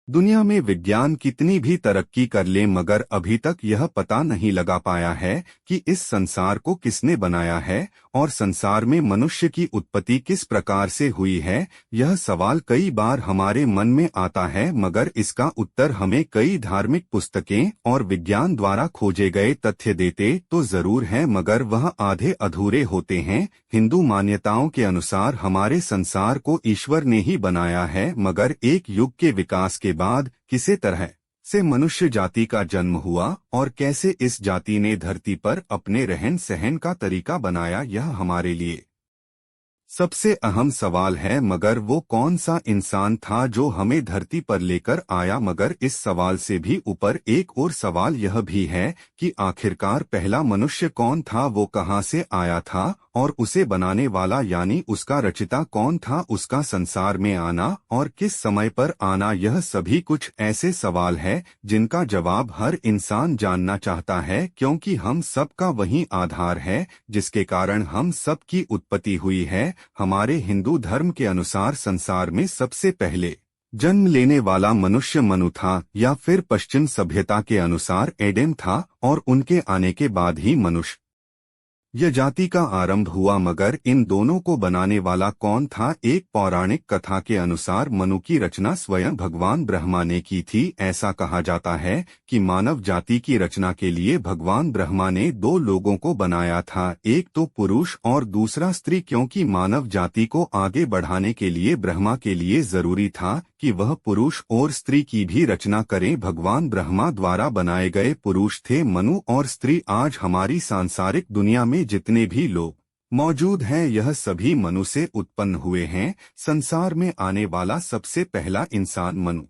दुनिया में विज्ञान कितनी भी तरक्की कर ले मगर अभी तक यह पता नहीं लगा पाया है कि इस संसार को किसने बनाया है और संसार में मनुष्य की उत्पत्ति किस प्रकार से हुई है। यह सवाल कई बार हमारे मन में आता है मगर इसका उत्तर हमें कई धार्मिक पुस्तकें और विज्ञान द्वारा खोजे गए तथ्य देते तो जरूर है मगर वह आधे अधूरे होते हैं। हिंदू मान्यताओं के अनुसार हमारे संसार को ईश्वर ने ही बनाया है मगर एक युग के विकास के बाद किसी तरह से मनुष्य जाति का जन्म हुआ और कैसे इस जाति ने धरती पर अपने रहन सहन का तरीका बनाया, यह हमारे लिए सबसे अहम सवाल है। मगर वो कौन सा इंसान था जो हमें धरती पर लेकर आया। मगर इस सवाल से भी ऊपर एक और सवाल यह भी है कि आखिरकार पहला मनुष्य कौन था, वो कहाँ से आया था और उसे बनाने वाला यानी उसका रचिता कौन था। उसका संसार में आना और किस समय पर आना, यह सभी कुछ ऐसे सवाल है जिनका जवाब हर इंसान जानना चाहता है क्योंकि हम सबका वही आधार है जिसके कारण हम सब की उत्पत्ति हुई है। हमारे हिंदू धर्म के अनुसार संसार में सबसे पहले जन्म लेने वाला मनुष्य मनु था या फिर पश्चिम सभ्यता के अनुसार एडम था और उनके आने के बाद ही मनुष्य यह जाति का आरंभ हुआ। मगर इन दोनों को बनाने वाला कौन था। एक पौराणिक कथा के अनुसार मनु की रचना स्वयं भगवान ब्रह्मा ने की थी। ऐसा कहा जाता है कि मानव जाति की रचना के लिए भगवान ब्रह्मा ने दो लोगों को बनाया था, एक तो पुरुष और दूसरा स्त्री, क्योंकि मानव जाति को आगे बढ़ाने के लिए ब्रह्मा के लिए जरूरी था कि वह पुरुष और स्त्री की भी रचना करें। भगवान ब्रह्मा द्वारा बनाए गए पुरुष थे मनु और स्त्री। आज हमारी सांसारिक दुनिया में जितने भी लोग मौजूद हैं यह सभी मनु से उत्पन्न हुए हैं। संसार में आने वाला सबसे पहला इंसान मनु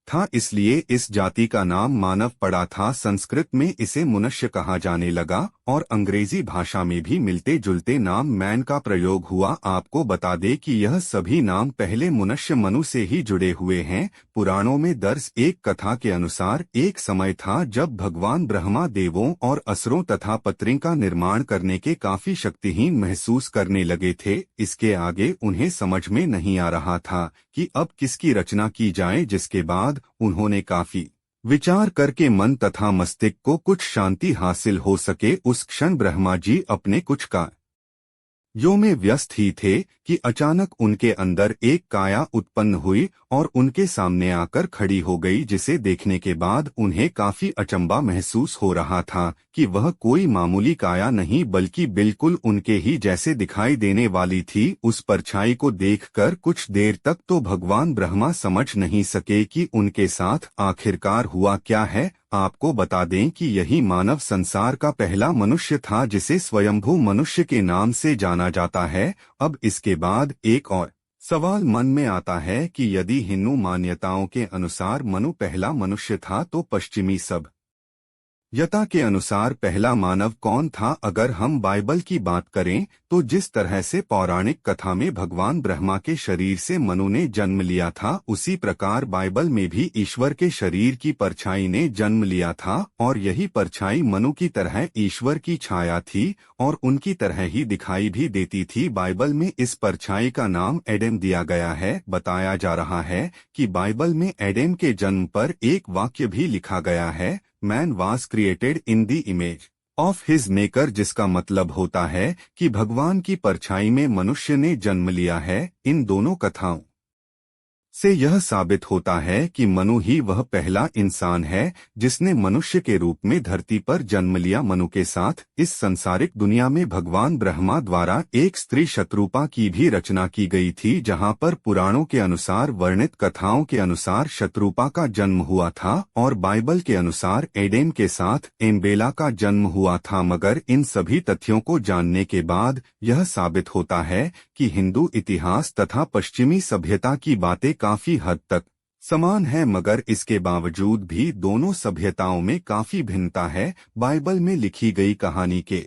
था, इसलिए इस जाति का नाम मानव पड़ा था। संस्कृत में इसे मनुष्य कहा जाने लगा और अंग्रेजी भाषा में भी मिलते जुलते नाम मैन का प्रयोग हुआ। आपको बता दें कि यह सभी नाम पहले मनुष्य मनु से ही जुड़े हुए हैं। पुराणों में दर्ज एक कथा के अनुसार एक समय था जब भगवान ब्रह्मा देवों और असुरों तथा पत्रियों का निर्माण करने के काफी शक्तिहीन महसूस करने लगे थे। इसके आगे उन्हें समझ में नहीं आ रहा था कि अब किसकी रचना की जाए, जिसके बाद उन्होंने काफी विचार करके मन तथा मस्तिष्क को कुछ शांति हासिल हो सके उस क्षण ब्रह्मा जी अपने कुछ कार्यों में व्यस्त ही थे कि अचानक उनके अंदर एक काया उत्पन्न हुई और उनके सामने आकर खड़ी हो गई, जिसे देखने के बाद उन्हें काफी अचंभा महसूस हो रहा था कि वह कोई मामूली काया नहीं बल्कि बिल्कुल उनके ही जैसे दिखाई देने वाली थी। उस परछाई को देखकर कुछ देर तक तो भगवान ब्रह्मा समझ नहीं सके कि उनके साथ आखिरकार हुआ क्या है। आपको बता दें कि यही मानव संसार का पहला मनुष्य था जिसे स्वयंभू मनुष्य के नाम से जाना जाता है। अब इसके बाद एक और सवाल मन में आता है कि यदि हिंदू मान्यताओं के अनुसार मनु पहला मनुष्य था तो पश्चिमी सभ्यता के अनुसार पहला मानव कौन था। अगर हम बाइबल की बात करें तो जिस तरह से पौराणिक कथा में भगवान ब्रह्मा के शरीर से मनु ने जन्म लिया था, उसी प्रकार बाइबल में भी ईश्वर के शरीर की परछाई ने जन्म लिया था और यही परछाई मनु की तरह ईश्वर की छाया थी और उनकी तरह ही दिखाई भी देती थी। बाइबल में इस परछाई का नाम एडम दिया गया है। बताया जा रहा है कि बाइबल में एडम के जन्म पर एक वाक्य भी लिखा गया है, man was created in the image of his maker, जिसका मतलब होता है कि भगवान की परछाई में मनुष्य ने जन्म लिया है। इन दोनों कथाओं से यह साबित होता है कि मनु ही वह पहला इंसान है जिसने मनुष्य के रूप में धरती पर जन्म लिया। मनु के साथ इस संसारिक दुनिया में भगवान ब्रह्मा द्वारा एक स्त्री शत्रुपा की भी रचना की गई थी, जहां पर पुराणों के अनुसार वर्णित कथाओं के अनुसार शत्रुपा का जन्म हुआ था और बाइबल के अनुसार एडम के साथ एम्बेला का जन्म हुआ था। मगर इन सभी तथ्यों को जानने के बाद यह साबित होता है कि हिंदू इतिहास तथा पश्चिमी सभ्यता की बातें काफी हद तक समान है, मगर इसके बावजूद भी दोनों सभ्यताओं में काफी भिन्नता है। बाइबल में लिखी गई कहानी के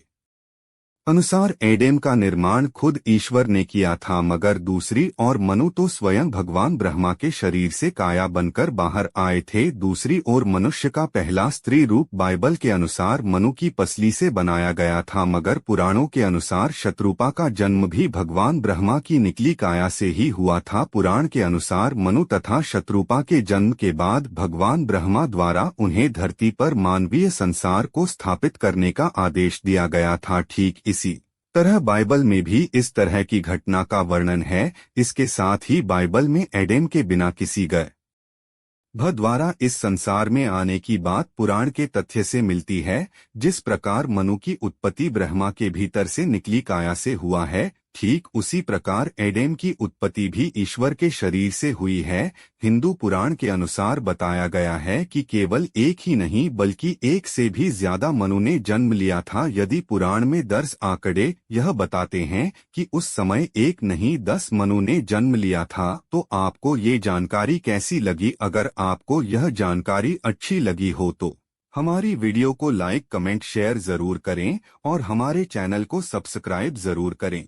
अनुसार एडेम का निर्माण खुद ईश्वर ने किया था, मगर दूसरी ओर मनु तो स्वयं भगवान ब्रह्मा के शरीर से काया बनकर बाहर आए थे। दूसरी ओर मनुष्य का पहला स्त्री रूप बाइबल के अनुसार मनु की पसली से बनाया गया था, मगर पुराणों के अनुसार शत्रुपा का जन्म भी भगवान ब्रह्मा की निकली काया से ही हुआ था। पुराण के अनुसार मनु तथा शत्रुपा के जन्म के बाद भगवान ब्रह्मा द्वारा उन्हें धरती पर मानवीय संसार को स्थापित करने का आदेश दिया गया था। ठीक इसी तरह बाइबल में भी इस तरह की घटना का वर्णन है। इसके साथ ही बाइबल में एडेम के बिना किसी गए द्वारा इस संसार में आने की बात पुराण के तथ्य से मिलती है। जिस प्रकार मनु की उत्पत्ति ब्रह्मा के भीतर से निकली काया से हुआ है, ठीक उसी प्रकार एडेम की उत्पत्ति भी ईश्वर के शरीर से हुई है। हिंदू पुराण के अनुसार बताया गया है कि केवल एक ही नहीं बल्कि एक से भी ज्यादा मनु ने जन्म लिया था। यदि पुराण में दर्ज आंकड़े यह बताते हैं कि उस समय एक नहीं 10 मनु ने जन्म लिया था, तो आपको ये जानकारी कैसी लगी? अगर आपको यह जानकारी अच्छी लगी हो तो हमारी वीडियो को लाइक, कमेंट, शेयर जरूर करें और हमारे चैनल को सब्सक्राइब जरूर करें।